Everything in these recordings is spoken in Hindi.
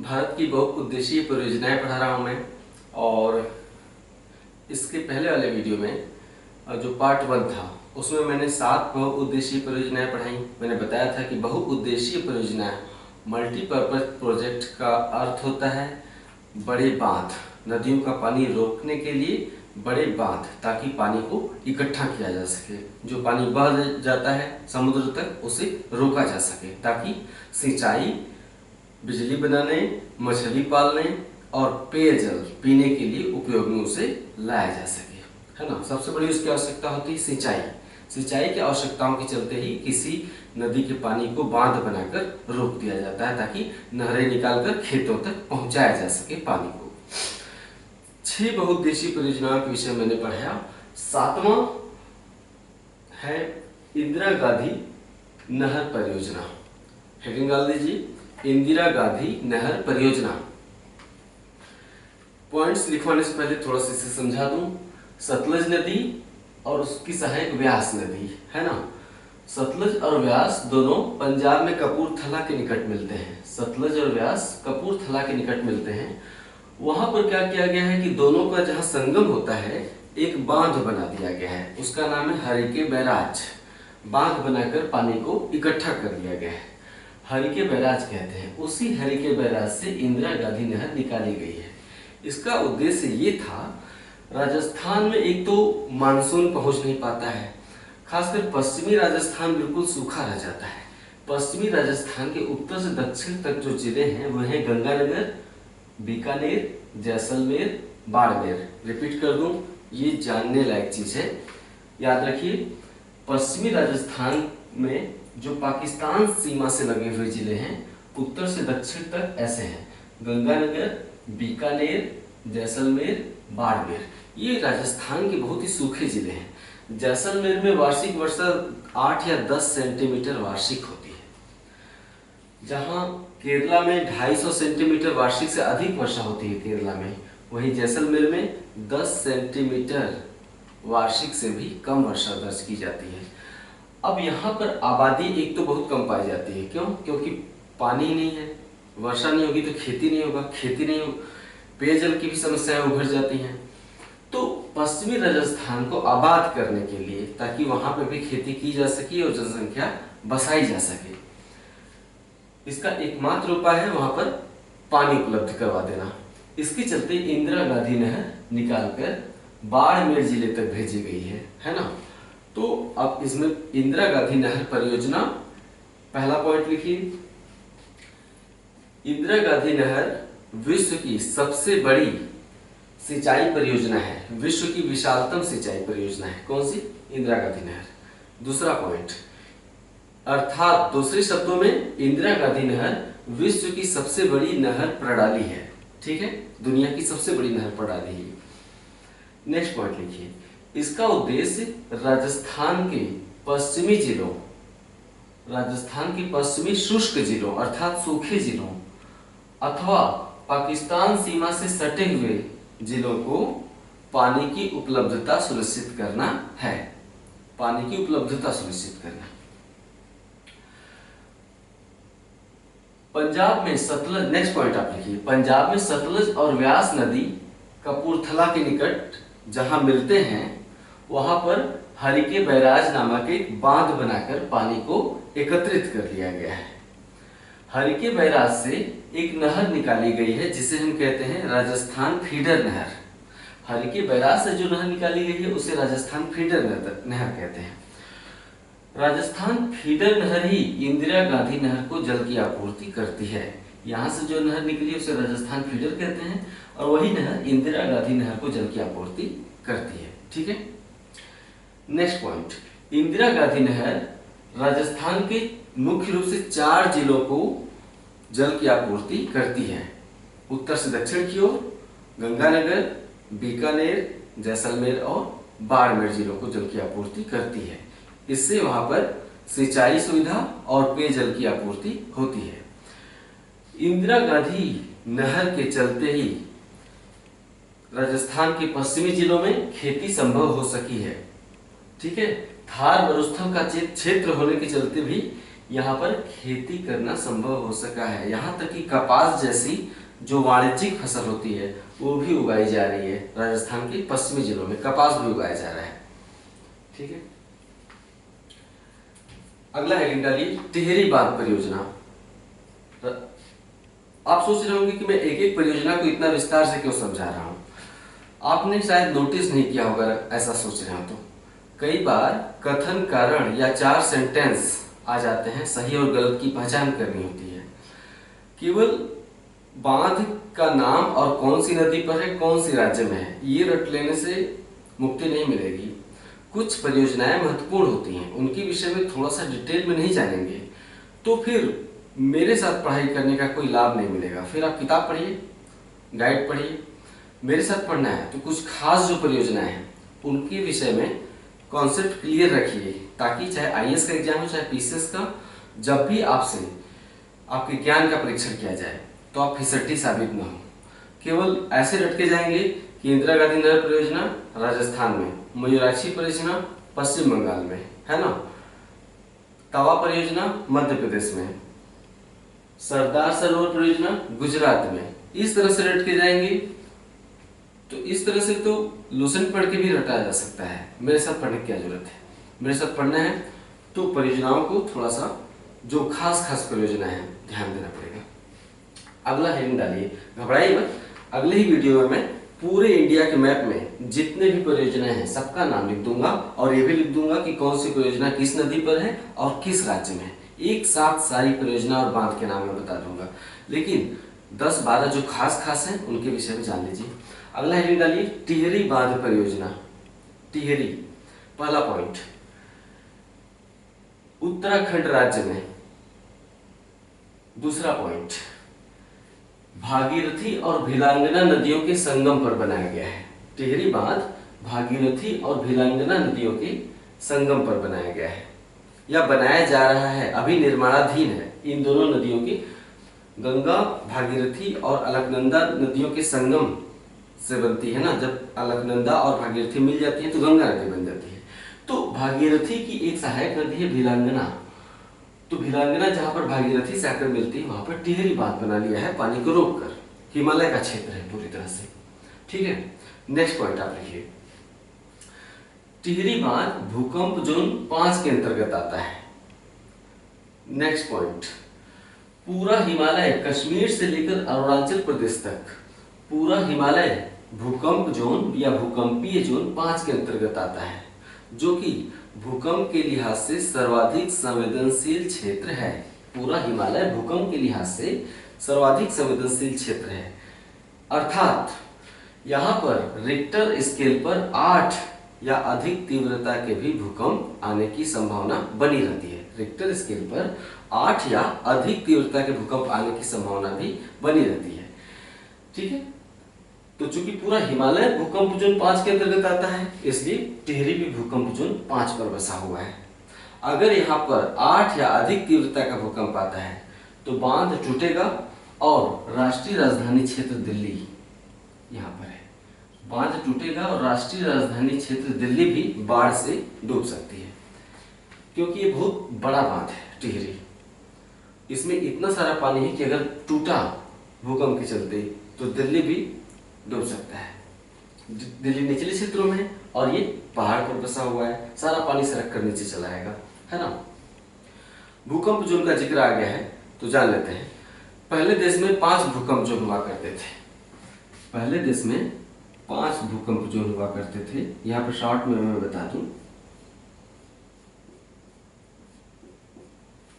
भारत की बहुउद्देशीय परियोजनाएं पढ़ा रहा हूं मैं। और इसके पहले वाले वीडियो में जो पार्ट 1 था उसमें मैंने 7 बहुउद्देशीय परियोजनाएं पढ़ाई। मैंने बताया था कि बहुउद्देशीय परियोजना मल्टीपर्पज प्रोजेक्ट का अर्थ होता है बड़े बांध, नदियों का पानी रोकने के लिए बड़े बांध, ताकि पानी को इकट्ठा किया जा सके। जो पानी बह जाता है समुद्र तक उसे रोका जा सके, ताकि सिंचाई, बिजली बनाने, मछली पालने और पेयजल पीने के लिए उपयोग में उसे लाया जा सके, है ना। सबसे बड़ी उसकी आवश्यकता होती है सिंचाई। सिंचाई की आवश्यकताओं के चलते ही किसी नदी के पानी को बांध बनाकर रोक दिया जाता है, ताकि नहरें निकालकर खेतों तक पहुंचाया जा सके पानी को। 6 बहुउद्देशीय परियोजनाओं के विषय मैंने पढ़ाया। 7वां है इंदिरा गांधी नहर परियोजना। हेडिंग डाल दीजिए, इंदिरा गांधी नहर परियोजना। पॉइंट्स लिखवाने से पहले थोड़ा सा इसे समझा दूं। सतलज नदी और उसकी सहायक व्यास नदी, है ना। सतलज और व्यास दोनों पंजाब में कपूरथला के निकट मिलते हैं। सतलज और व्यास कपूरथला के निकट मिलते हैं। वहां पर क्या किया गया है कि दोनों का जहां संगम होता है एक बांध बना दिया गया है, उसका नाम है हरिके बैराज। बांध बनाकर पानी को इकट्ठा कर लिया गया है, हरिके बैराज कहते हैं। उसी हरिके बैराज से इंदिरा गांधी नहर निकाली गई है। इसका उद्देश्य ये था, राजस्थान में एक तो मानसून पहुंच नहीं पाता है, खासकर पश्चिमी राजस्थान बिल्कुल सूखा रह जाता है। पश्चिमी राजस्थान के उत्तर से दक्षिण तक जो जिले हैं वह हैं गंगानगर, बीकानेर, जैसलमेर, बाड़मेर। रिपीट कर दूं, ये जानने लायक चीज है, याद रखिए। पश्चिमी राजस्थान में जो पाकिस्तान सीमा से लगे हुए जिले हैं उत्तर से दक्षिण तक ऐसे हैं: गंगानगर, बीकानेर, जैसलमेर, बाड़मेर। ये राजस्थान के बहुत ही सूखे जिले हैं। जैसलमेर में वार्षिक वर्षा 8 या 10 सेंटीमीटर वार्षिक होती है, जहां केरला में 250 सेंटीमीटर वार्षिक से अधिक वर्षा होती है केरला में, वहीं जैसलमेर में 10 सेंटीमीटर वार्षिक से भी कम वर्षा दर्ज की जाती है। अब यहाँ पर आबादी एक तो बहुत कम पाई जाती है। क्यों? क्योंकि पानी नहीं है, वर्षा नहीं होगी तो खेती नहीं होगा, खेती नहीं हो, पेयजल की भी समस्याएं उभर जाती हैं। तो पश्चिमी राजस्थान को आबाद करने के लिए, ताकि वहां पर भी खेती की जा सके और जनसंख्या बसाई जा सके, इसका एकमात्र उपाय है वहां पर पानी उपलब्ध करवा देना। इसके चलते इंदिरा गांधी नहर निकालकर बाड़मेर जिले तक भेजी गई है ना। तो अब इसमें इंदिरा गांधी नहर परियोजना, पहला पॉइंट लिखिए, इंदिरा गांधी नहर विश्व की सबसे बड़ी सिंचाई परियोजना है, विश्व की विशालतम सिंचाई परियोजना है। कौन सी? इंदिरा गांधी नहर। दूसरा पॉइंट, अर्थात दूसरे शब्दों में इंदिरा गांधी नहर विश्व की सबसे बड़ी नहर प्रणाली है। ठीक है, दुनिया की सबसे बड़ी नहर प्रणाली है। नेक्स्ट पॉइंट लिखिए, इसका उद्देश्य राजस्थान के पश्चिमी जिलों, राजस्थान के पश्चिमी शुष्क जिलों अर्थात सूखे जिलों अथवा पाकिस्तान सीमा से सटे हुए जिलों को पानी की उपलब्धता सुनिश्चित करना है। पानी की उपलब्धता सुनिश्चित करना। पंजाब में सतलज, नेक्स्ट पॉइंट आप लिखिए, पंजाब में सतलज और व्यास नदी कपूरथला के निकट जहां मिलते हैं वहां पर हरिके बैराज नामक एक बांध बनाकर पानी को एकत्रित कर लिया गया है। हरिके बैराज से एक नहर निकाली गई है जिसे हम कहते हैं राजस्थान फीडर नहर। हरिके बैराज से जो नहर निकाली गई है उसे राजस्थान फीडर नहर कहते हैं। राजस्थान फीडर नहर ही इंदिरा गांधी नहर को जल की आपूर्ति करती है। यहाँ से जो नहर निकली उसे राजस्थान फीडर कहते हैं और वही नहर इंदिरा गांधी नहर को जल की आपूर्ति करती है। ठीक है। नेक्स्ट पॉइंट, इंदिरा गांधी नहर राजस्थान के मुख्य रूप से 4 जिलों को जल की आपूर्ति करती है। उत्तर से दक्षिण की ओर गंगानगर, बीकानेर, जैसलमेर और बाड़मेर जिलों को जल की आपूर्ति करती है। इससे वहां पर सिंचाई सुविधा और पेयजल की आपूर्ति होती है। इंदिरा गांधी नहर के चलते ही राजस्थान के पश्चिमी जिलों में खेती संभव हो सकी है। ठीक है, थार मरुस्थल का क्षेत्र होने के चलते भी यहाँ पर खेती करना संभव हो सका है। यहाँ तक कि कपास जैसी जो वाणिज्यिक फसल होती है वो भी उगाई जा रही है। राजस्थान के पश्चिमी जिलों में कपास भी उगाया जा रहा है। ठीक है, अगला हेडिंग डालिए टिहरी बांध परियोजना। आप सोच रहे होंगे कि मैं एक एक परियोजना को इतना विस्तार से क्यों समझा रहा हूं। आपने शायद नोटिस नहीं किया होगा, ऐसा सोच रहे हो तो कई बार कथन कारण या 4 सेंटेंस आ जाते हैं, सही और गलत की पहचान करनी होती है। केवल बांध का नाम और कौन सी नदी पर है, कौन सी राज्य में है, ये रट लेने से मुक्ति नहीं मिलेगी। कुछ परियोजनाएं महत्वपूर्ण होती हैं, उनके विषय में थोड़ा सा डिटेल में नहीं जानेंगे तो फिर मेरे साथ पढ़ाई करने का कोई लाभ नहीं मिलेगा। फिर आप किताब पढ़िए, गाइड पढ़िए, मेरे साथ पढ़ना है तो कुछ खास जो परियोजनाएं हैं उनके विषय में कॉन्सेप्ट क्लियर रखिए, ताकि चाहे आईएएस का एग्जाम हो चाहे पीसीएस का, जब भी आपसे आपके ज्ञान का परीक्षण किया जाए तो आप फिसड्डी साबित न हो। केवल ऐसे रटके जाएंगे कि इंदिरा गांधी नहर परियोजना राजस्थान में, मयूराक्षी परियोजना पश्चिम बंगाल में, है ना, तवा परियोजना मध्य प्रदेश में, सरदार सरोवर परियोजना गुजरात में, इस तरह से रट के जाएंगे। तो इस तरह से तो लूसेंट पढ़ के भी रटा जा सकता है, मेरे साथ पढ़ने की क्या जरूरत है। मेरे साथ पढ़ना है तो परियोजनाओं को थोड़ा सा जो खास खास परियोजना है ध्यान देना पड़ेगा। अगला हेडिंग डालिए, घबराइए मत, अगले ही वीडियो में मैं पूरे इंडिया के मैप में जितने भी परियोजनाएं हैं सबका नाम लिख दूंगा और ये भी लिख दूंगा कि कौन सी परियोजना किस नदी पर है और किस राज्य में है। एक साथ सारी परियोजना और बांध के नाम मैं बता दूंगा, लेकिन 10-12 जो खास खास हैं उनके विषय में जान लीजिए। अगला हेडिंग डालिए टिहरी बांध परियोजना। टिहरी, पहला पॉइंट उत्तराखंड राज्य में। दूसरा पॉइंट भागीरथी और भिलांगना नदियों के संगम पर बनाया गया है। टिहरी बांध भागीरथी और भिलांगना नदियों के संगम पर बनाया गया है या बनाया जा रहा है, अभी निर्माणाधीन है। इन दोनों नदियों की, गंगा भागीरथी और अलकनंदा नदियों के संगम से बनती है ना, जब अलकनंदा और भागीरथी मिल जाती है तो गंगा नदी बन जाती है। तो भागीरथी की एक सहायक नदी है भिलांगना, तो भिलांगना जहां पर भागीरथी से आकर मिलती है वहां पर टिहरी बांध बना लिया है, पानी को रोककर। हिमालय का क्षेत्र है पूरी तरह से। ठीक है, नेक्स्ट पॉइंट आप लिखिए, टिहरी बांध भूकंप जोन 5 के अंतर्गत आता है। नेक्स्ट पॉइंट, पूरा हिमालय कश्मीर से लेकर अरुणाचल प्रदेश तक, पूरा हिमालय भूकंप जोन या भूकंपीय जोन 5 के अंतर्गत आता है, जो कि भूकंप के लिहाज से सर्वाधिक संवेदनशील क्षेत्र है। पूरा हिमालय भूकंप के लिहाज से सर्वाधिक संवेदनशील क्षेत्र है, अर्थात यहाँ पर रिक्टर स्केल पर 8 या अधिक तीव्रता के भी भूकंप आने की संभावना बनी रहती है। रिक्टर स्केल पर 8 या अधिक तीव्रता के भूकंप आने की संभावना भी बनी रहती है। ठीक है, तो चूंकि पूरा हिमालय भूकंप जोन 5 के अंतर्गत आता है, इसलिए टिहरी भी भूकंप जोन 5 पर बसा हुआ है। अगर यहाँ पर 8 या अधिक तीव्रता का भूकंप आता है तो बांध टूटेगा और राष्ट्रीय राजधानी क्षेत्र दिल्ली यहाँ पर है, बांध टूटेगा और राष्ट्रीय राजधानी क्षेत्र दिल्ली भी बाढ़ से डूब सकती है, क्योंकि ये बहुत बड़ा बांध है टिहरी। इसमें इतना सारा पानी है कि अगर टूटा भूकंप के चलते तो दिल्ली भी डूब सकता है। दिल्ली निचले क्षेत्रों में है और ये पहाड़ पर बसा हुआ है, सारा पानी सड़क कर नीचे चला आएगा, है ना। भूकंप जोन का जिक्र आ गया है तो जान लेते हैं। पहले देश में 5 भूकंप जोन हुआ करते थे। पहले देश में 5 भूकंप जोन हुआ करते थे। यहाँ पर शॉर्ट में मैं बता दूं,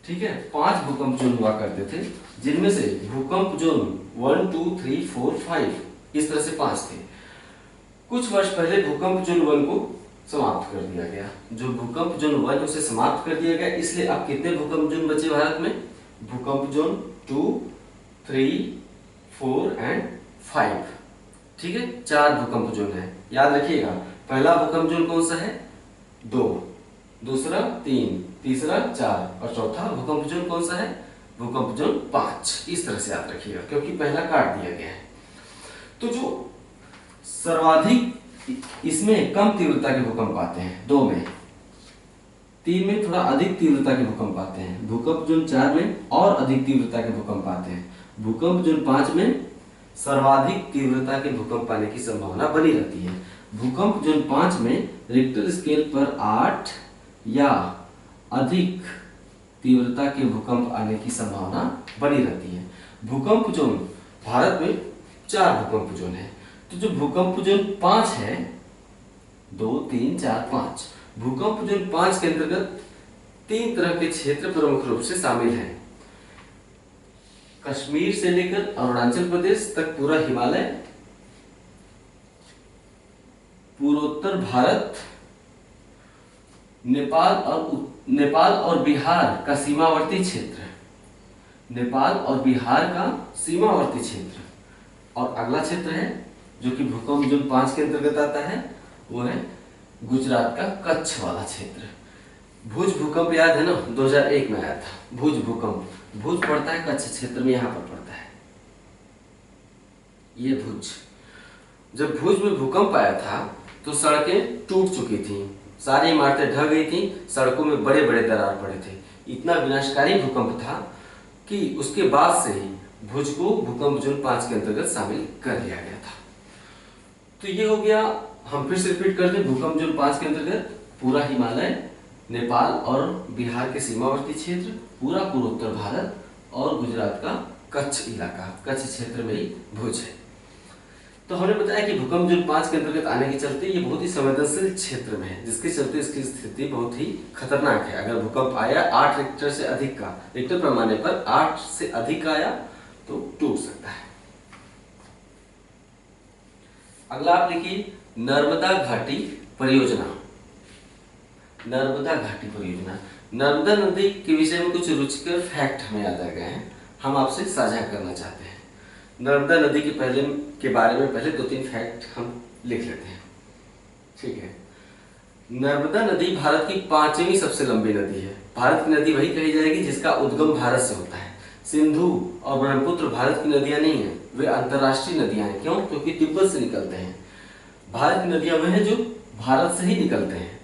ठीक है, 5 भूकंप जोन हुआ करते थे, जिनमें से भूकंप जोन 1, 2, 3, 4, 5 इस तरह से 5 थे। कुछ वर्ष पहले भूकंप जोन 1 को समाप्त कर दिया गया। जो भूकंप जोन 1 उसे समाप्त कर दिया गया, इसलिए अब कितने भूकंप जोन बचे भारत में? भूकंप जोन 2, 3, 4 एंड 5। ठीक है, 4 भूकंप जोन है, याद रखिएगा। पहला भूकंप जोन कौन सा है? 2, दूसरा 3, तीसरा 4 और चौथा भूकंप जोन कौन सा है? भूकंप जोन 5। इस तरह से याद रखिएगा, क्योंकि पहला काट दिया गया है। तो जो सर्वाधिक इसमें कम तीव्रता के भूकंप आते हैं 2 में, 3 में थोड़ा अधिक तीव्रता के भूकंप आते हैं। भूकंप जोन 4 में और अधिक तीव्रता के भूकंप आते हैं। भूकंप जोन 5 में सर्वाधिक तीव्रता के भूकंप आने की संभावना बनी रहती है। भूकंप जोन 5 में रिक्टर स्केल पर 8 या अधिक तीव्रता के भूकंप आने की संभावना बनी रहती है। भूकंप जोन भारत में 4 भूकंप जोन है। तो जो भूकंप जोन 5 है, 2, 3, 4, 5, भूकंप जोन 5 के अंतर्गत 3 तरह के क्षेत्र प्रमुख रूप से शामिल हैं। कश्मीर से लेकर अरुणाचल प्रदेश तक पूरा हिमालय, पूर्वोत्तर भारत, नेपाल और बिहार का सीमावर्ती क्षेत्र, नेपाल और बिहार का सीमावर्ती क्षेत्र, और अगला क्षेत्र है जो कि भूकंप जोन 5 के अंतर्गत आता है, वो है गुजरात का कच्छ वाला क्षेत्र। भुज भूकंप याद है ना, 2001 में आया था भुज भूकंप। भुज पड़ता है कच्छ क्षेत्र में, यहाँ पर पड़ता है ये भुज। जब भुज में भूकंप आया था तो सड़कें टूट चुकी थी, सारी इमारतें ढह गई थी, सड़कों में बड़े बड़े दरार पड़े थे। इतना विनाशकारी भूकंप था कि उसके बाद से ही भुज को भूकंप जोन 5 के अंतर्गत शामिल कर लिया गया था। तो ये हो गया, हम फिर से रिपीट कर दें, भूकंप जोन 5 के अंतर्गत पूरा हिमालय, नेपाल और बिहार के सीमावर्ती क्षेत्र, पूरा पूर्वोत्तर भारत और गुजरात का कच्छ इलाका, कच्छ क्षेत्र में ही भुज है। तो हमने बताया कि भूकंप जोन 5 के अंतर्गत आने के चलते ये बहुत ही संवेदनशील क्षेत्र में है, जिसके चलते इसकी स्थिति बहुत ही खतरनाक है। अगर भूकंप आया 8 रिक्टर से अधिक का, रिक्टर पैमाने पर 8 से अधिक आया तो टूट सकता है। अगला आप लिखिए नर्मदा घाटी परियोजना। नर्मदा घाटी परियोजना, नर्मदा नदी के विषय में कुछ रुचिकर फैक्ट हमें याद आ गए हैं, हम आपसे साझा करना चाहते हैं। नर्मदा नदी के बारे में पहले 2-3 फैक्ट हम लिख लेते हैं, ठीक है। नर्मदा नदी भारत की 5वीं सबसे लंबी नदी है। भारत की नदी वही कही जाएगी जिसका उद्गम भारत से होता है। सिंधु और ब्रह्मपुत्र भारत की नदियां नहीं है, वे अंतरराष्ट्रीय नदियां हैं। क्यों? क्योंकि तिब्बत से निकलते हैं। भारत की नदियां वे हैं जो भारत से ही निकलते हैं।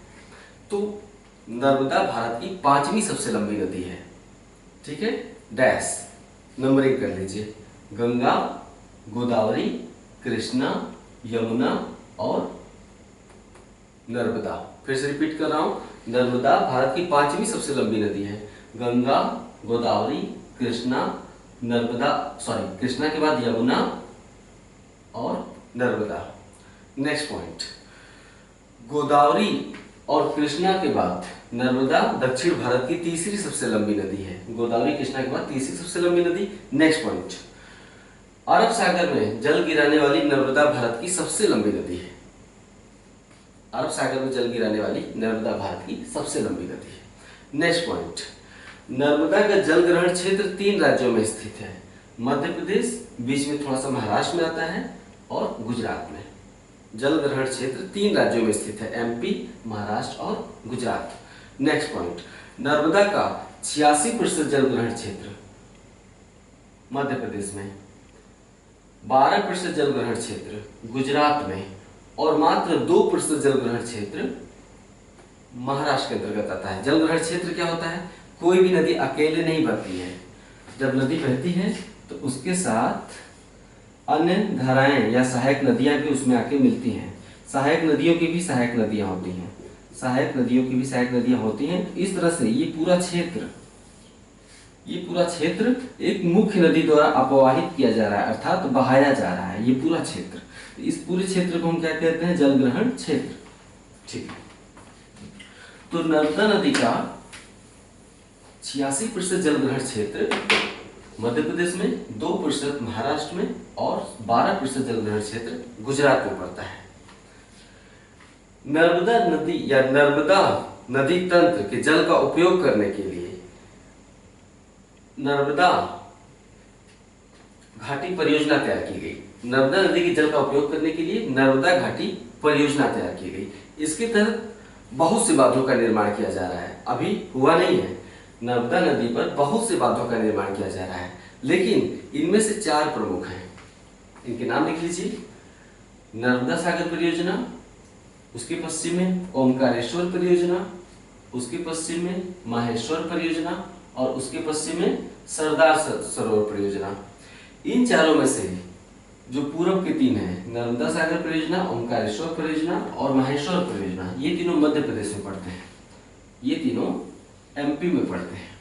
तो नर्मदा भारत की 5वीं सबसे लंबी नदी है, ठीक है। डैश नंबरिंग कर लीजिए, गंगा, गोदावरी, कृष्णा, यमुना और नर्मदा। फिर से रिपीट कर रहा हूं, नर्मदा भारत की 5वीं सबसे लंबी नदी है। गंगा, गोदावरी, कृष्णा, नर्मदा, कृष्णा के बाद यमुना और नर्मदा। नेक्स्ट पॉइंट, गोदावरी और कृष्णा के बाद नर्मदा दक्षिण भारत की 3री सबसे लंबी नदी है। गोदावरी कृष्णा के बाद 3री सबसे लंबी नदी। नेक्स्ट पॉइंट, अरब सागर में जल गिराने वाली नर्मदा भारत की सबसे लंबी नदी है। अरब सागर में जल गिराने वाली नर्मदा भारत की सबसे लंबी नदी है। नेक्स्ट पॉइंट, नर्मदा का जल ग्रहण क्षेत्र 3 राज्यों में स्थित है। मध्य प्रदेश, बीच में थोड़ा सा महाराष्ट्र में आता है, और गुजरात में। जल ग्रहण क्षेत्र 3 राज्यों में स्थित है, MP, महाराष्ट्र और गुजरात। नेक्स्ट पॉइंट, नर्मदा का 86% जल ग्रहण क्षेत्र मध्य प्रदेश में, 12% जल ग्रहण क्षेत्र गुजरात में, और मात्र 2% जल ग्रहण क्षेत्र महाराष्ट्र के अंतर्गत आता है। जल ग्रहण क्षेत्र क्या होता है? कोई भी नदी अकेले नहीं बहती है। जब नदी बहती है तो उसके साथ अन्य धाराएं या सहायक नदियां भी उसमें आके मिलती हैं। सहायक नदियों की भी सहायक नदियां होती हैं, सहायक नदियों की भी सहायक नदियां होती हैं। इस तरह से ये पूरा क्षेत्र एक मुख्य नदी द्वारा अपवाहित किया जा रहा है, अर्थात बहाया जा रहा है ये पूरा क्षेत्र। इस पूरे क्षेत्र को हम क्या कहते हैं? जल ग्रहण क्षेत्र, ठीक है। तो नर्मदा नदी का 86% जल ग्रहण क्षेत्र मध्य प्रदेश में, 2% महाराष्ट्र में और 12% जल ग्रहण क्षेत्र गुजरात में पड़ता है। नर्मदा नदी या नर्मदा नदी तंत्र के जल का उपयोग करने के लिए नर्मदा घाटी परियोजना तैयार की गई। नर्मदा नदी के जल का उपयोग करने के लिए नर्मदा घाटी परियोजना तैयार की गई। इसके तहत बहुत से बांधों का निर्माण किया जा रहा है। अभी हुआ नहीं है, नर्मदा नदी पर बहुत से बांधों का निर्माण किया जा रहा है, लेकिन इनमें से 4 प्रमुख हैं। इनके नाम लिख लीजिए। नर्मदा सागर परियोजना, उसके पश्चिम में ओमकारेश्वर परियोजना, उसके पश्चिम में माहेश्वर परियोजना और उसके पश्चिम में सरदार सरोवर परियोजना। इन चारों में से जो पूर्व के तीन हैं, नर्मदा सागर परियोजना, ओंकारेश्वर परियोजना और माहेश्वर परियोजना, ये तीनों मध्य प्रदेश में पड़ते हैं, ये तीनों एमपी में पड़ते हैं।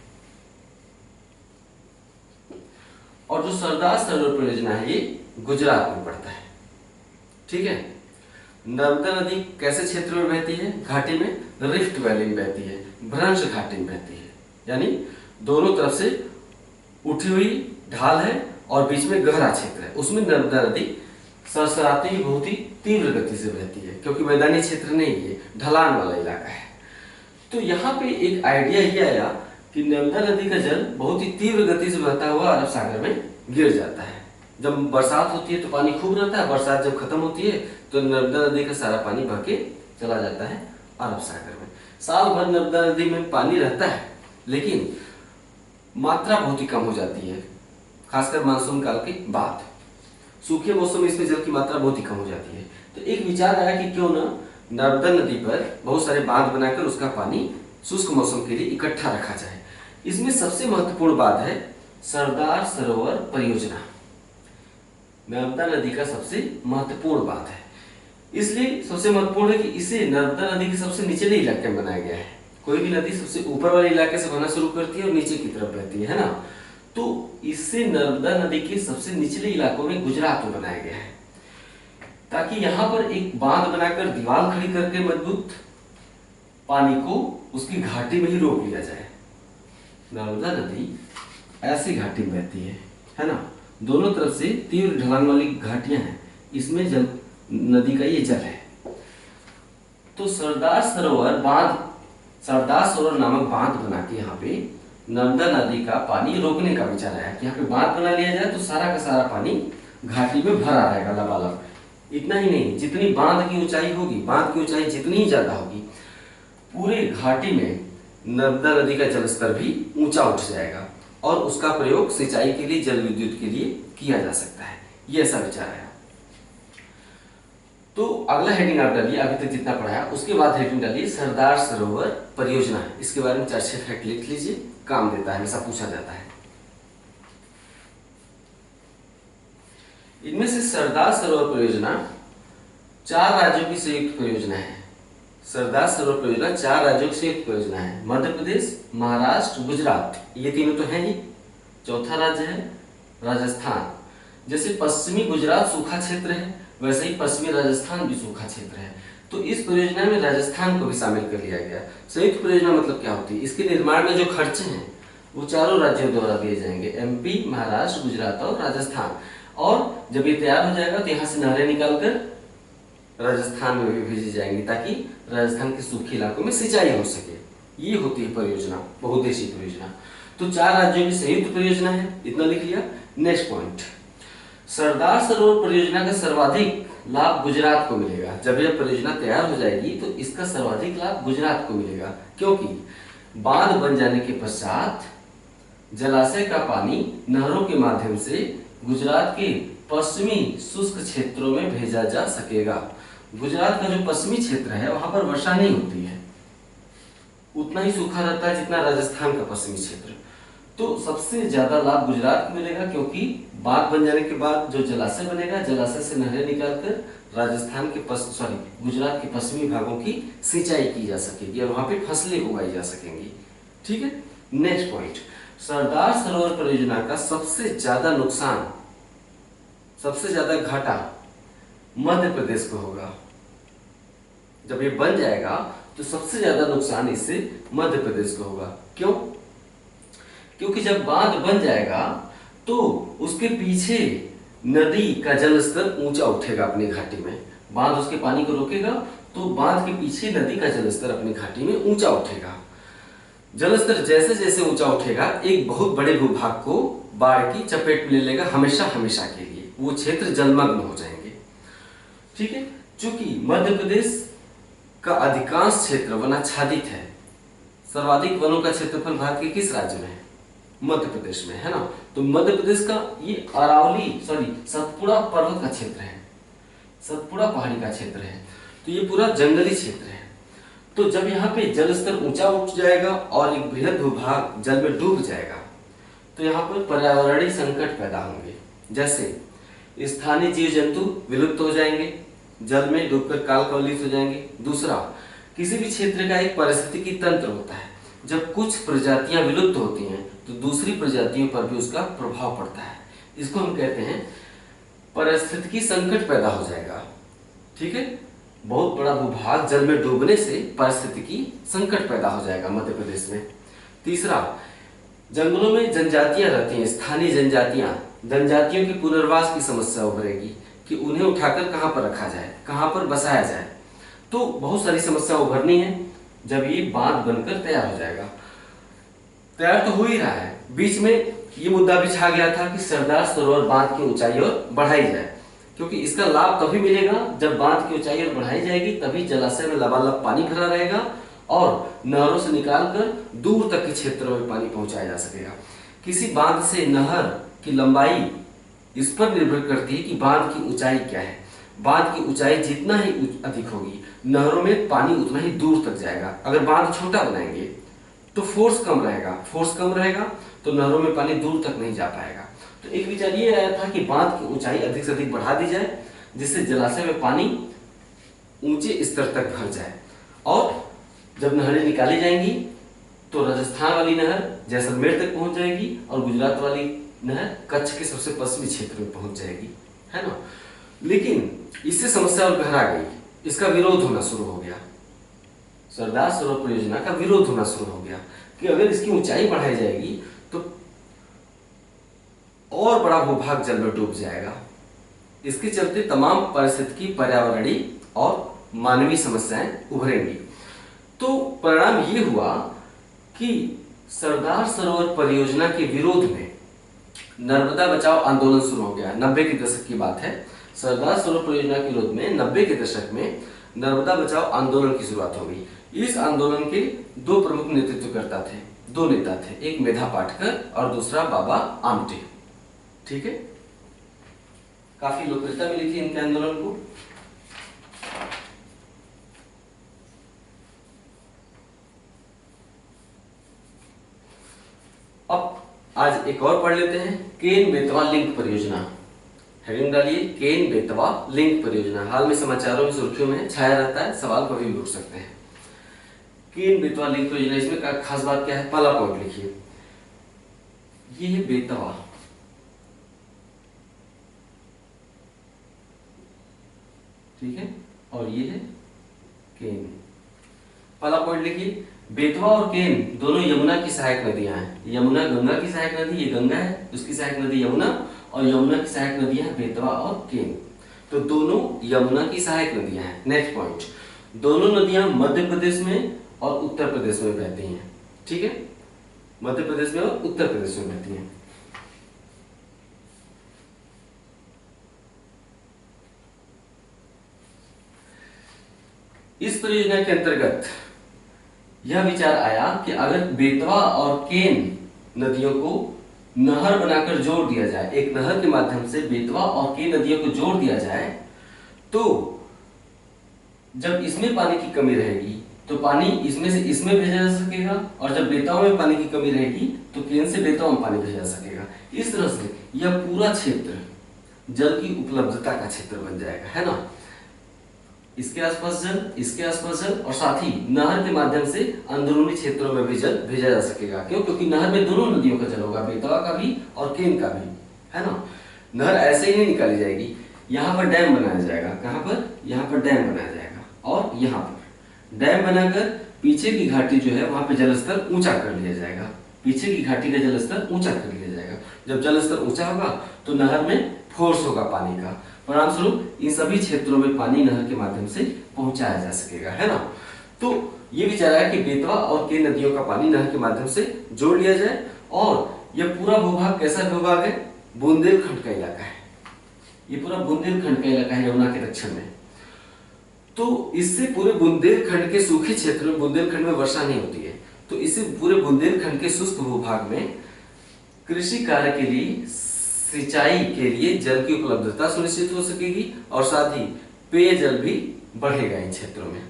और जो सरदार सरोवर परियोजना है ये गुजरात में पड़ता है। ठीक है। नर्मदा नदी कैसे क्षेत्र में बहती है? घाटी में, रिफ्ट वैली में बहती है, भ्रंश घाटी में बहती है, यानी दोनों तरफ से उठी हुई ढाल है और बीच में गहरा क्षेत्र है। उसमें नर्मदा नदी सरसराती हुई बहुत ही तीव्र गति से बहती है, क्योंकि मैदानी क्षेत्र नहीं, ये ढलान वाला इलाका है। तो यहाँ पे एक आइडिया ये आया कि नर्मदा नदी का जल बहुत ही तीव्र गति से बहता हुआ अरब सागर में गिर जाता है। जब बरसात होती है तो पानी खूब रहता है, बरसात जब खत्म होती है तो नर्मदा नदी का सारा पानी बह के चला जाता है अरब सागर में। साल भर नर्मदा नदी में पानी रहता है, लेकिन मात्रा बहुत ही कम हो जाती है, खासकर मानसून काल के बाद। सूखे मौसम में इसमें जल की मात्रा बहुत ही कम हो जाती है। तो एक विचार आया कि क्यों ना नर्मदा नदी पर बहुत सारे बांध बनाकर उसका पानी शुष्क मौसम के लिए इकट्ठा रखा जाए। इसमें सबसे महत्वपूर्ण बात है सरदार सरोवर परियोजना। नर्मदा नदी का सबसे महत्वपूर्ण बात है, इसलिए सबसे महत्वपूर्ण है कि इसे नर्मदा नदी के सबसे निचले इलाके में बनाया गया है। कोई भी नदी सबसे ऊपर वाले इलाके से बहना शुरू करती है और नीचे की तरफ बहती है ना, तो इससे नर्मदा नदी के सबसे निचले इलाकों में गुजरात में बनाया गया है, ताकि यहाँ पर एक बांध बनाकर दीवार खड़ी करके मजबूत पानी को उसकी घाटी में ही रोक लिया जाए। नर्मदा नदी ऐसी घाटी में बहती है ना, दोनों तरफ से तीव्र ढलान वाली घाटियां हैं, इसमें जल नदी का ये जल है। तो सरदार सरोवर नामक बांध बना के यहाँ पे नर्मदा नदी का पानी रोकने का विचार आया कि यहाँ पे बांध बना लिया जाए तो सारा का सारा पानी घाटी में भरा रहेगा लबालब। इतना ही नहीं, जितनी बांध की ऊंचाई होगी, बांध की ऊंचाई जितनी ही ज्यादा होगी, पूरे घाटी में नर्मदा नदी का जलस्तर भी ऊंचा उठ जाएगा और उसका प्रयोग सिंचाई के लिए, जल विद्युत के लिए किया जा सकता है। ये ऐसा विचार आया। तो अगला हेडिंग आप डालिए, अभी तक जितना पढ़ाया उसके बाद हेडिंग डालिए सरदार सरोवर परियोजना। इसके बारे में 4-6 फैक्ट लिख लीजिए, काम देता है, हमेशा पूछा जाता है। इनमें से सरदार सरोवर परियोजना 4 राज्यों की संयुक्त परियोजना है। सरदार सरोवर परियोजना 4 राज्यों की संयुक्त परियोजना है। मध्य प्रदेश, महाराष्ट्र, गुजरात, ये तीनों तो हैं ही। चौथा राज्य है राजस्थान। जैसे पश्चिमी गुजरात सूखा क्षेत्र है, वैसे ही पश्चिमी राजस्थान भी सूखा क्षेत्र है। तो इस परियोजना में राजस्थान को भी शामिल कर लिया गया। संयुक्त परियोजना मतलब क्या होती है? इसके निर्माण में जो खर्चे हैं वो चारों राज्यों द्वारा दिए जाएंगे, एमपी, महाराष्ट्र, गुजरात और राजस्थान। और जब ये तैयार हो जाएगा तो यहाँ से नहरें निकालकर राजस्थान में भी भेजी जाएंगी, ताकि राजस्थान के सूखे इलाकों में सिंचाई हो सके। ये होती है परियोजना, बहुउद्देशीय परियोजना। तो 4 राज्यों की संयुक्त परियोजना है, इतना लिख लिया। नेक्स्ट पॉइंट, सरदार सरोवर परियोजना का सर्वाधिक लाभ गुजरात को मिलेगा। जब यह परियोजना तैयार हो जाएगी तो इसका सर्वाधिक लाभ गुजरात को मिलेगा, क्योंकि बांध बन जाने के पश्चात जलाशय का पानी नहरों के माध्यम से गुजरात के पश्चिमी शुष्क क्षेत्रों में भेजा जा सकेगा। गुजरात का जो पश्चिमी क्षेत्र है वहां पर वर्षा नहीं होती है, उतना ही सूखा रहता है जितना राजस्थान का पश्चिमी क्षेत्र। तो सबसे ज्यादा लाभ गुजरात को मिलेगा, क्योंकि बांध बन जाने के बाद जो जलाशय बनेगा, जलाशय से नहरें निकालकर राजस्थान के गुजरात के पश्चिमी भागों की सिंचाई की जा सकेगी और वहां पे फसलें उगाई जा सकेंगी। ठीक है। नेक्स्ट पॉइंट, सरदार सरोवर परियोजना का सबसे ज्यादा नुकसान, सबसे ज्यादा घाटा मध्य प्रदेश को होगा। जब ये बन जाएगा तो सबसे ज्यादा नुकसान इससे मध्य प्रदेश को होगा। क्यों? क्योंकि जब बांध बन जाएगा तो उसके पीछे नदी का जल स्तर ऊंचा उठेगा अपनी घाटी में। बांध उसके पानी को रोकेगा तो बांध के पीछे नदी का जल स्तर अपनी घाटी में ऊंचा उठेगा। जल स्तर जैसे जैसे ऊंचा उठेगा, एक बहुत बड़े भूभाग को बाढ़ की चपेट में ले लेगा, हमेशा हमेशा के लिए वो क्षेत्र जलमग्न हो जाएंगे। ठीक है। चूंकि मध्य प्रदेश का अधिकांश क्षेत्र वनाच्छादित है, सर्वाधिक वनों का क्षेत्रफल भारत के किस राज्य में है? मध्य प्रदेश में, है ना। तो मध्य प्रदेश का ये सतपुड़ा पर्वत का क्षेत्र है, सतपुड़ा पहाड़ी का क्षेत्र है, तो ये पूरा जंगली क्षेत्र है। तो जब यहाँ पे जल स्तर ऊंचा उठ जाएगा और एक बृहद भूभाग जल में डूब जाएगा तो यहाँ पर पर्यावरणीय संकट पैदा होंगे। जैसे स्थानीय जीव जंतु विलुप्त हो जाएंगे, जल में डूबकर काल कवलित हो जाएंगे। दूसरा, किसी भी क्षेत्र का एक पारिस्थितिकी तंत्र होता है, जब कुछ प्रजातियां विलुप्त होती हैं तो दूसरी प्रजातियों पर भी उसका प्रभाव पड़ता है। इसको हम कहते हैं पारिस्थितिकी संकट पैदा हो जाएगा। ठीक है, बहुत बड़ा भूभाग जल में डूबने से पारिस्थितिकी संकट पैदा हो जाएगा मध्य प्रदेश में। तीसरा, जंगलों में जनजातियां रहती हैं, स्थानीय जनजातियों के पुनर्वास की समस्या उभरेगी कि उन्हें उठाकर कहां पर रखा जाए, कहां पर बसाया जाए। तो बहुत सारी समस्या उभरनी है जब ये बांध बनकर तैयार हो जाएगा। तैयार तो हो ही रहा है। बीच में ये मुद्दा भी छा गया था कि सरदार सरोवर बांध की ऊंचाई और बढ़ाई जाए, क्योंकि इसका लाभ तभी मिलेगा जब बांध की ऊंचाई और बढ़ाई जाएगी, तभी जलाशय में लबालब पानी भरा रहेगा और नहरों से निकालकर दूर तक के क्षेत्रों में पानी पहुंचाया जा सकेगा। किसी बांध से नहर की लंबाई इस पर निर्भर करती है कि बांध की ऊंचाई क्या है। बांध की ऊंचाई जितना ही अधिक होगी, नहरों में पानी उतना ही दूर तक जाएगा। अगर बांध छोटा बनाएंगे तो फोर्स कम रहेगा तो नहरों में पानी दूर तक नहीं जा पाएगा। तो एक विचार ये आया था कि बांध की ऊंचाई अधिक से अधिक बढ़ा दी जाए, जिससे जलाशय में पानी ऊंचे स्तर तक भर जाए। और जब नहरें निकाली जाएंगी तो राजस्थान वाली नहर जैसलमेर तक पहुंच जाएगी और गुजरात वाली नहर कच्छ के सबसे पश्चिमी क्षेत्र में पहुंच जाएगी, है ना। लेकिन इससे समस्या और गहरा गई, इसका विरोध होना शुरू हो गया। सरदार सरोवर परियोजना का विरोध होना शुरू हो गया कि अगर इसकी ऊंचाई बढ़ाई जाएगी तो और बड़ा भूभाग जल में डूब जाएगा। इसके चलते तमाम पारिस्थितिकी, पर्यावरणीय और मानवीय समस्याएं उभरेंगी। तो परिणाम ये हुआ कि सरदार सरोवर परियोजना के विरोध में नर्मदा बचाओ आंदोलन शुरू हो गया। 90 के दशक की बात है। सरदार सरोवर परियोजना के विरोध में 90 के दशक में नर्मदा बचाओ आंदोलन की शुरुआत हो गई। इस आंदोलन के दो प्रमुख नेतृत्वकर्ता थे, दो नेता थे, एक मेधा पाटकर और दूसरा बाबा आमटे। ठीक है, काफी लोकप्रियता मिली थी इनके आंदोलन को। अब आज एक और पढ़ लेते हैं, केन बेतवा लिंक परियोजना। हेडिंग डालिए, केन बेतवा लिंक परियोजना। हाल में समाचारों में सुर्खियों में छाया रहता है, सवाल कभी भी उठ सकते हैं। केन बेतवा लिंक परियोजना, इसमें खास बात क्या है, पहला पॉइंट लिखिए। ये है बेतवा, ठीक है, और ये है केन। पहला पॉइंट लिखिए, बेतवा और केन दोनों यमुना की सहायक नदियां हैं। यमुना गंगा की सहायक नदी, ये गंगा है, उसकी सहायक नदी यमुना, और यमुना की सहायक नदियां हैं बेतवा और केन। तो दोनों यमुना की सहायक नदियां हैं। नेक्स्ट पॉइंट, दोनों नदियां मध्य प्रदेश में और उत्तर प्रदेश में बहती हैं। ठीक है, मध्य प्रदेश में और उत्तर प्रदेश में बहती हैं। इस परियोजना के अंतर्गत यह विचार आया कि अगर बेतवा और केन नदियों को नहर बनाकर जोड़ दिया जाए, एक नहर के माध्यम से बेतवा और केन नदियों को जोड़ दिया जाए, तो जब इसमें पानी की कमी रहेगी तो पानी इसमें से इसमें भेजा जा सकेगा, और जब बेतवा में पानी की कमी रहेगी तो केन से बेतवा में पानी भेजा जा सकेगा। इस तरह से यह पूरा क्षेत्र जल की उपलब्धता का क्षेत्र बन जाएगा, है ना। इसके आसपास जल, इसके आसपास जल, और साथ ही नहर के माध्यम से अंदरूनी क्षेत्रों में भी जल भेजा जा सकेगा। क्यों? क्योंकि नहर में दोनों नदियों का जल होगा, बेतवा का भी और केन का भी, है ना। नहर ऐसे ही नहीं निकाली जाएगी, यहाँ पर डैम बनाया जाएगा। कहाँ पर? यहाँ पर डैम बनाया जाएगा, और यहाँ पर डैम बनाकर पीछे की घाटी जो है वहां पे जलस्तर ऊंचा कर लिया जाएगा। पीछे की घाटी का जलस्तर ऊंचा कर लिया जाएगा। जब जलस्तर ऊंचा होगा तो नहर में फोर्स होगा पानी का, परिणाम स्वरूप इन सभी क्षेत्रों में पानी नहर के माध्यम से पहुंचाया जा सकेगा, है ना। तो ये विचार है कि बेतवा और केन नदियों का पानी नहर के माध्यम से जोड़ लिया जाए, और यह पूरा भूभाग कैसा भूभाग है? बुंदेलखंड का इलाका है। ये पूरा बुंदेलखंड का इलाका है, यमुना के दक्षिण में। तो इससे पूरे बुंदेलखंड के सूखे क्षेत्र में, बुंदेलखंड में वर्षा नहीं होती है, तो इससे पूरे बुंदेलखंड के शुष्क भूभाग में कृषि कार्य के लिए, सिंचाई के लिए जल की उपलब्धता सुनिश्चित हो सकेगी, और साथ ही पेयजल भी बढ़ेगा इन क्षेत्रों में।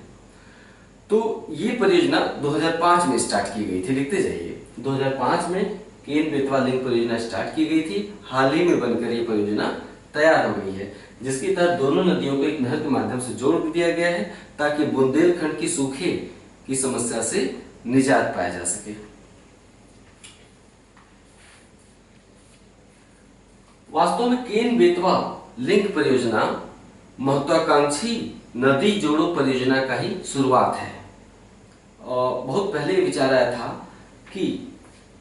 तो ये परियोजना 2005 में स्टार्ट की गई थी, लिखते जाइए। 2005 में केन बेतवा लिंक परियोजना स्टार्ट की गई थी। हाल ही में बनकर ये परियोजना तैयार हो गई है, जिसके तहत दोनों नदियों को एक नहर के माध्यम से जोड़ दिया गया है ताकि बुंदेलखंड की सूखे की समस्या से निजात पाया जा सके। वास्तव में केन बेतवा लिंक परियोजना महत्वाकांक्षी नदी जोड़ो परियोजना का ही शुरुआत है। बहुत पहले विचार आया था कि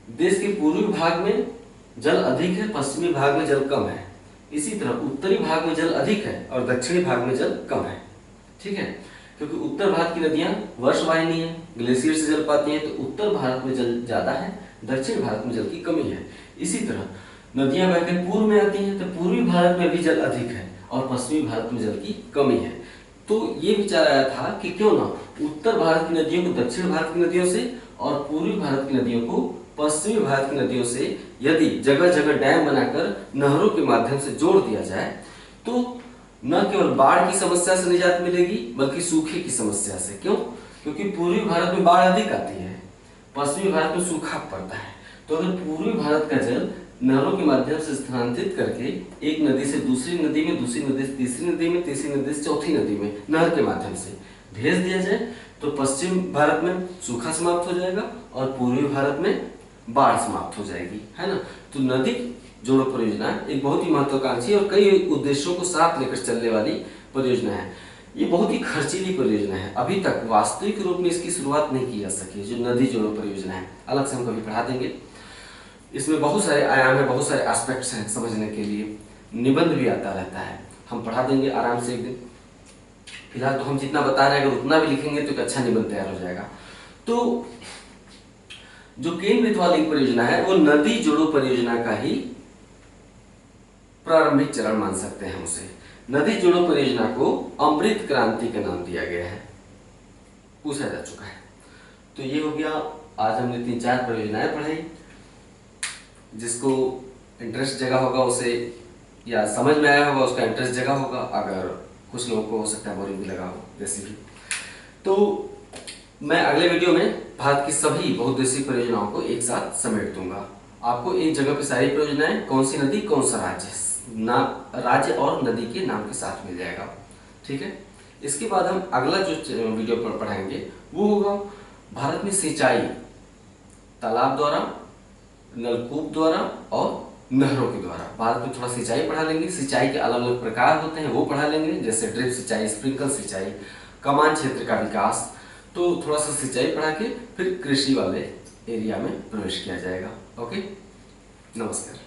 देश के पूर्वी भाग में जल अधिक है, पश्चिमी भाग में जल कम है। इसी तरह उत्तरी भाग में जल अधिक है और दक्षिणी भाग में जल कम है। ठीक है, क्योंकि उत्तर भारत की नदियां वर्षवाहिनी है, ग्लेशियर से जल पाती हैं, तो उत्तर भारत में जल ज्यादा है, दक्षिण भारत में जल की कमी है। इसी तरह नदियां बहकर पूर्व में आती हैं तो पूर्वी भारत में भी जल अधिक है और पश्चिमी भारत में जल की कमी है। तो ये विचार आया था कि क्यों ना उत्तर भारत की नदियों को दक्षिण भारत की नदियों से और पूर्वी भारत की नदियों को पश्चिमी भारत की नदियों से यदि जगह जगह डैम बनाकर नहरों के माध्यम से जोड़ दिया जाए तो न केवल बाढ़ की समस्या से निजात मिलेगी बल्कि सूखे की समस्या से। क्यों? क्योंकि पूर्वी भारत में बाढ़ अधिक आती है, पश्चिमी भारत में सूखा पड़ता है। तो अगर पूर्वी भारत का जल नहरों के माध्यम से स्थानांतरित करके एक नदी से दूसरी नदी में, दूसरी नदी से तीसरी नदी में, तीसरी नदी से चौथी नदी में नहर के माध्यम से भेज दिया जाए तो पश्चिम भारत में सूखा समाप्त हो जाएगा और पूर्वी भारत में बाढ़ समाप्त हो जाएगी, है ना। तो नदी जोड़ो परियोजना एक बहुत ही महत्वाकांक्षी और कई उद्देश्यों को साथ लेकर चलने वाली परियोजना है। ये बहुत ही खर्चीली परियोजना है, अभी तक वास्तविक रूप में इसकी शुरुआत नहीं की जा सकी। जो नदी जोड़ो परियोजना है, अलग से हम कभी पढ़ा देंगे। इसमें बहुत सारे आयाम है, बहुत सारे एस्पेक्ट्स हैं समझने के लिए, निबंध भी आता रहता है, हम पढ़ा देंगे आराम से एक दिन। फिलहाल तो हम जितना बता रहे हैं अगर उतना भी लिखेंगे तो एक अच्छा निबंध तैयार हो जाएगा। तो जो केन बेतवा लिंक परियोजना है वो नदी जोड़ो परियोजना का ही प्रारंभिक चरण मान सकते हैं उसे। नदी जोड़ो परियोजना को अमृत क्रांति का नाम दिया गया है, पूछा जा चुका है। तो ये हो गया, आज हमने 3-4 परियोजनाएं पढ़ाई। जिसको इंटरेस्ट जगा होगा उसे या समझ में आया होगा उसका इंटरेस्ट जगा होगा, अगर कुछ लोगों को हो सकता है बोरिंग भी लगा हो जैसे भी। तो मैं अगले वीडियो में भारत की सभी बहुउद्देशीय परियोजनाओं को एक साथ समेट दूंगा। आपको एक जगह पे सारी परियोजनाएं कौन सी नदी कौन सा राज्य और नदी के नाम के साथ मिल जाएगा। ठीक है, इसके बाद हम अगला जो वीडियो पर पढ़ाएंगे वो होगा भारत में सिंचाई तालाब द्वारा, नलकूप द्वारा और नहरों के द्वारा। भारत में थोड़ा सिंचाई पढ़ा लेंगे, सिंचाई के अलग अलग प्रकार होते हैं वो पढ़ा लेंगे, जैसे ड्रिप सिंचाई, स्प्रिंकल सिंचाई, कमान क्षेत्र का विकास। तो थोड़ा सा सिंचाई पढ़ा के फिर कृषि वाले एरिया में प्रवेश किया जाएगा। ओके, नमस्कार।